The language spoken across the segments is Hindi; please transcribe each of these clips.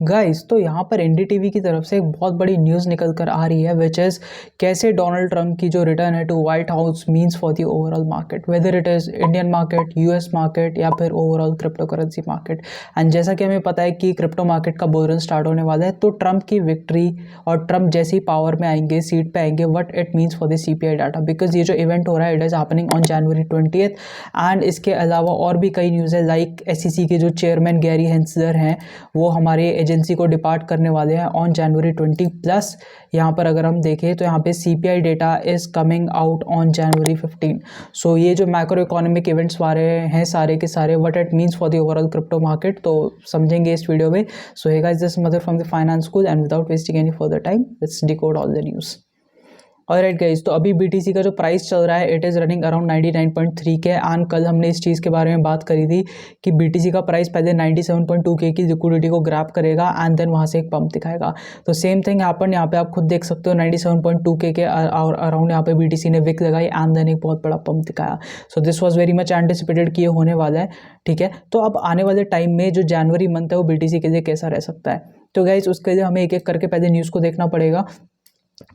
गाइस तो यहाँ पर एनडीटीवी की तरफ से एक बहुत बड़ी न्यूज़ निकल कर आ रही है विच इज़ कैसे डोनाल्ड ट्रंप की जो रिटर्न है to White House means for the overall market, whether it is Indian market, US market या फिर overall crypto currency market. And जैसा कि हमें पता है कि क्रिप्टो मार्केट का बुल रन स्टार्ट होने वाला है, तो ट्रंप की विक्ट्री और ट्रंप जैसे ही पावर में आएंगे, सीट पे आएंगे, what it means for the CPI data, because ये जो इवेंट हो रहा है it is happening on January 20th। And इसके अलावा और भी कई न्यूज़ है, लाइक एसईसी के जो चेयरमैन गैरी हेंसलर हैं वो हमारे एजेंसी को डिपार्ट करने वाले हैं ऑन जनवरी 20 प्लस। यहाँ पर अगर हम देखें तो यहाँ पे CPI data is coming out on January 15। सो ये जो मैक्रो इकोनॉमिक इवेंट्स वाले हैं सारे के सारे what it means for the overall crypto market, तो समझेंगे इस वीडियो में। So hey guys, this mother from the finance school and without wasting any further time let's decode all the news. Alright guys, तो अभी बीटीसी का जो प्राइस चल रहा है इट इज़ रनिंग अराउंड 99.3 के। एंड कल हमने इस चीज़ के बारे में बात करी थी कि बीटीसी का प्राइस पहले 97.2 के की लिक्विडिटी को ग्रैब करेगा एंड देन वहाँ से एक पंप दिखाएगा। तो सेम थिंग हैपन यहाँ पे, आप खुद देख सकते हो 97.2 के अराउंड यहाँ पे बीटीसी ने विक लगाई एंड देन एक बहुत बड़ा पंप दिखाया। So this was very much anticipated कि ये होने वाला है, ठीक है। तो अब आने वाले टाइम में जो जनवरी मंथ है वो बीटीसी के लिए कैसा रह सकता है, तो गाइस उसके लिए हमें एक एक करके पहले न्यूज़ को देखना पड़ेगा।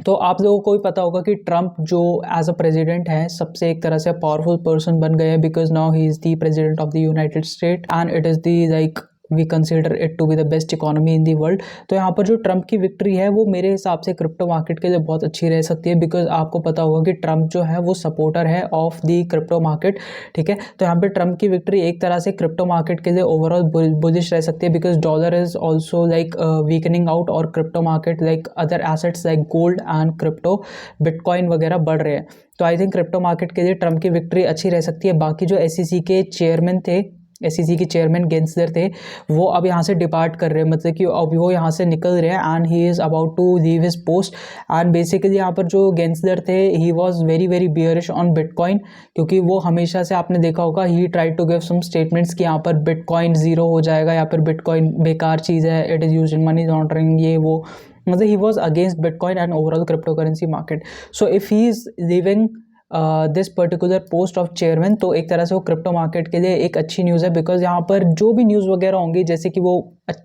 तो आप लोगों को भी पता होगा कि ट्रंप जो एज अ प्रेसिडेंट है सबसे एक तरह से पावरफुल पर्सन बन गए हैं, because now he is the president of the United State and it is the like we consider it to be the best economy in the world. तो यहाँ पर जो ट्रंप की विक्ट्री है वो मेरे हिसाब से क्रिप्टो मार्केट के लिए बहुत अच्छी रह सकती है, बिकॉज आपको पता होगा कि ट्रंप जो है वो सपोर्टर है ऑफ दी क्रिप्टो मार्केट, ठीक है। तो यहाँ पे ट्रंप की विक्ट्री एक तरह से क्रिप्टो मार्केट के लिए ओवरऑल बुलिश रह सकती है, because dollar is also like weakening out और crypto market like other assets like gold and crypto bitcoin वगैरह बढ़ रहे हैं। तो आई थिंक क्रिप्टो मार्केट के लिए ट्रंप की विक्ट्री अच्छी रह सकती है। बाकी जो एसईसी के चेयरमैन थे, एसईसी के चेयरमैन गेंसलर थे, वो अब यहाँ से डिपार्ट कर रहे हैं, मतलब कि अब वो यहाँ से निकल रहे हैं and he is about to leave his post. And basically यहाँ पर जो गेंसलर थे he was very very bearish on bitcoin, क्योंकि वो हमेशा से आपने देखा होगा he try to give some statements कि यहाँ पर बिटकॉइन ज़ीरो हो जाएगा या फिर बिटकॉइन बेकार चीज़ है, it is use in money laundering, ये वो, मतलब he was against bitcoin and overall crypto currency market. So if he is living this particular post of chairman, तो एक तरह से वो क्रिप्टो मार्केट के लिए एक अच्छी न्यूज़ है, बिकॉज यहाँ पर जो भी न्यूज़ वगैरह होंगी, जैसे कि वो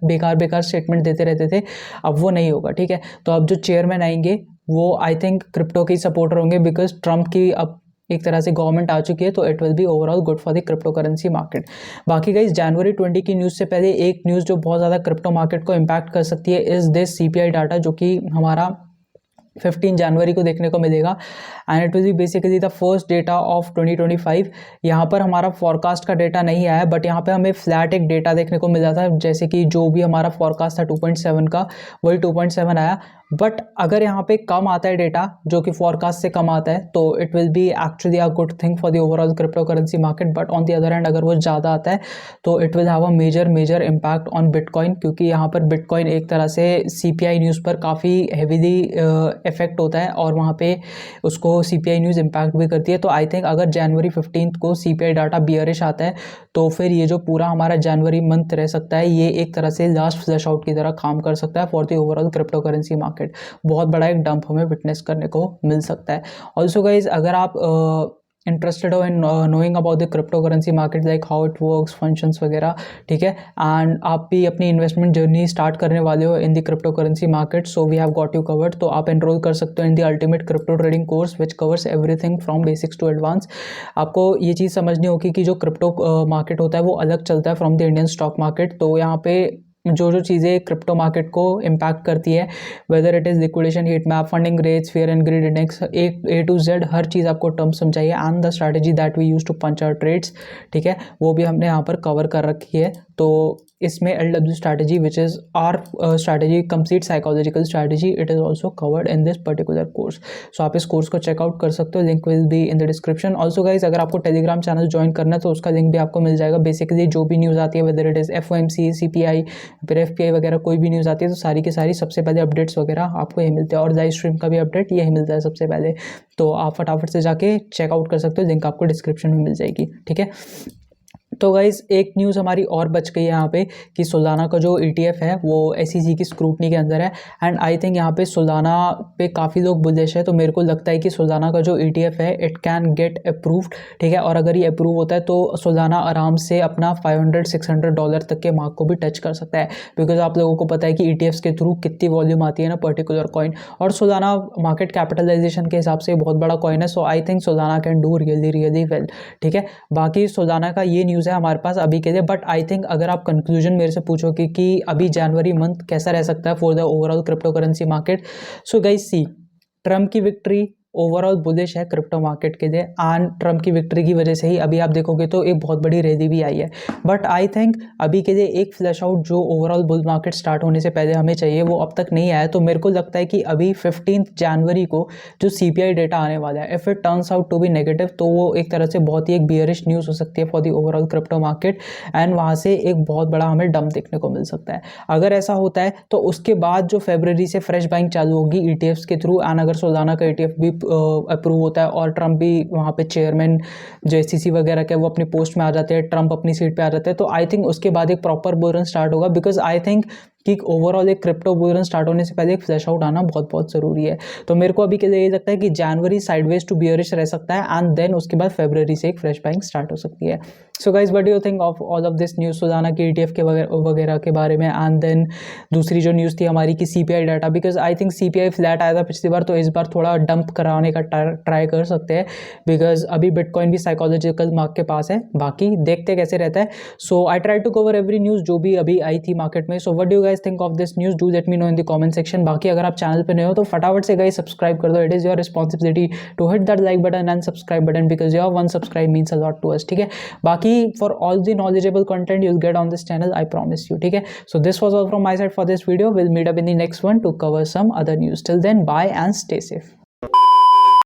बेकार बेकार स्टेटमेंट देते रहते थे, अब वो नहीं होगा, ठीक है। तो अब जो चेयरमैन आएंगे वो आई थिंक क्रिप्टो के ही सपोर्टर होंगे, बिकॉज ट्रंप की अब एक तरह से गवर्नमेंट आ चुकी है, तो it will B overall good for the crypto currency market. बाकी गाइस, जनवरी 20 की न्यूज़ से पहले एक न्यूज़ जो बहुत ज़्यादा क्रिप्टो मार्केट को इम्पैक्ट कर सकती है इज़ दिस सीपीआई डाटा, जो कि हमारा 15 जनवरी को देखने को मिलेगा and it will B basically the first data of 2025। यहाँ पर हमारा फॉरकास्ट का डेटा नहीं आया, बट यहाँ पे हमें फ्लैट एक डेटा देखने को मिला था, जैसे कि जो भी हमारा फॉरकास्ट था 2.7 का, वही 2.7 आया। बट अगर यहाँ पे कम आता है डेटा, जो कि फॉरकास्ट से कम आता है, तो it will be actually a good thing for the overall crypto currency market. But on the other hand अगर वो ज़्यादा आता है तो it will have a major impact on bitcoin, क्योंकि यहाँ पर बिटकॉइन एक तरह से सीपीआई न्यूज़ पर काफ़ी हेवीली इफेक्ट होता है और वहाँ पे उसको सीपीआई न्यूज़ इम्पैक्ट भी करती है। तो आई थिंक अगर जनवरी 15 को सीपीआई डाटा बियरिश आता है तो फिर ये जो पूरा हमारा जनवरी मंथ रह सकता है, ये एक तरह से लास्ट फ्लैश आउट की तरह काम कर सकता है for the overall crypto currency market. बहुत बड़ा एक डंप हमें विटनेस करने को मिल सकता है। ऑल्सो गाइज, अगर आप इंटरेस्टेड हो in knowing about the crypto currency market, like how it works, functions वगैरह, ठीक है, एंड आप भी अपनी इन्वेस्टमेंट जर्नी स्टार्ट करने वाले हो in the crypto currency market, so we have got you covered. तो आप एनरोल कर सकते हो in the ultimate crypto trading course which covers everything from basics to advance. आपको ये चीज़ समझनी होगी कि जो क्रिप्टो मार्केट होता है वो अलग चलता है from the Indian stock market. तो यहाँ पे जो जो चीज़ें क्रिप्टो मार्केट को इम्पैक्ट करती है, whether it is liquidation, heat map, funding rates, fear and greed index, A to Z हर चीज़ आपको टर्म समझाइए and the strategy that we use to punch our trades, ठीक है, वो भी हमने यहाँ पर कवर कर रखी है। तो इसमें LW strategy which is R strategy, complete psychological strategy, it is also covered in this particular course. So आप इस कोर्स को चेकआउट कर सकते हो, link will be in the description. Also guys, अगर आपको टेलीग्राम चैनल ज्वाइन करना है तो उसका लिंक भी आपको मिल जाएगा। बेसिकली जो भी न्यूज़ आती है, whether it is FOMC, CPI, फिर FPI वगैरह, कोई भी न्यूज़ आती है तो सारी की सारी सबसे पहले अपडेट्स वगैरह आपको यही मिलते हैं, और लाइव स्ट्रीम का भी अपडेट यही मिलता है सबसे पहले। तो आप फटाफट से जाके चेकआउट कर सकते हो, लिंक आपको डिस्क्रिप्शन में मिल जाएगी, ठीक है। तो गाइज एक न्यूज़ हमारी और बच गई है यहाँ पे कि सोलाना का जो ETF है वो SEC की स्क्रूटनी के अंदर है। एंड आई थिंक यहाँ पे सोलाना पे काफ़ी लोग बुलिश है, तो मेरे को लगता है कि सोलाना का जो ETF है इट कैन गेट अप्रूव्ड, ठीक है। और अगर ये अप्रूव होता है तो सोलाना आराम से अपना $500-600 तक के मार्क को भी टच कर सकता है, बिकॉज आप लोगों को पता है कि ETFs के थ्रू कितनी वॉल्यूम आती है ना पर्टिकुलर कॉइन, और सोलाना मार्केट कैपिटलाइजेशन के हिसाब से बहुत बड़ा कॉइन है। So I think Solana can do really really well, ठीक है। बाकी सोलाना का ये न्यूज़ है हमारे पास अभी के लिए। बट आई थिंक अगर आप कंक्लूजन मेरे से पूछोगे कि अभी जनवरी मंथ कैसा रह सकता है for the overall crypto currency market, so guys see, Trump की विक्ट्री ओवरऑल बुलिश है क्रिप्टो मार्केट के लिए, एंड ट्रम्प की विक्ट्री की वजह से ही अभी आप देखोगे तो एक बहुत बड़ी रैली भी आई है। बट आई थिंक अभी के लिए एक फ्लैश आउट जो ओवरऑल बुल मार्केट स्टार्ट होने से पहले हमें चाहिए वो अब तक नहीं आया। तो मेरे को लगता है कि अभी 15 जनवरी को जो CPI डेटा आने वाला है, if it turns out to be negative, तो वो एक तरह से बहुत ही एक बियरिश न्यूज़ हो सकती है for the overall crypto market, and वहाँ से एक बहुत बड़ा हमें डंप देखने को मिल सकता है। अगर ऐसा होता है तो उसके बाद जो फरवरी से फ्रेश बाइंग चालू होगी ETFs के थ्रू, एंड अगर सोलाना का ETF भी अप्रूव होता है और ट्रम्प भी वहाँ पे चेयरमैन जो SEC वगैरह के वो अपनी पोस्ट में आ जाते हैं, ट्रम्प अपनी सीट पे आ जाते हैं, तो आई थिंक उसके बाद एक प्रॉपर बुल रन स्टार्ट होगा। बिकॉज आई थिंक कि ओवरऑल एक क्रिप्टो बुल रन स्टार्ट होने से पहले एक फ्लैश आउट आना बहुत बहुत ज़रूरी है। तो मेरे को अभी के लिए ये लगता है कि जनवरी साइडवेज टू बियरिश रह सकता है, एंड देन उसके बाद फरवरी से एक फ्रेश बाइंग स्टार्ट हो सकती है। So guys, what do you think of all of this news Solana की ETF के वगैरह के बारे में? एंड देन दूसरी जो न्यूज़ थी हमारी की CPI data, because I think CPI flat आया था पिछली बार, तो इस बार थोड़ा डंप कराने का ट्राई कर सकते हैं, बिकॉज अभी बिटकॉइन भी साइकोलॉजिकल मार्क के पास है। बाकी देखते कैसे रहता है। So I try to cover every news जो भी अभी आई थी मार्केट में। So what do you guys think of this news? Do let me know in the comment section. बाकी अगर आप चैनल पे नए हो तो फटाफट से गाइज सब्सक्राइब कर दो। It is your responsibility to hit that like button and subscribe button, because your one subscribe means a lot to us, ठीक है। बाकी for all the knowledgeable content you'll get on this channel, I promise you, ठीक है। So this was all from my side for this video. We'll meet up in the next one to cover some other news. Till then, bye and stay safe.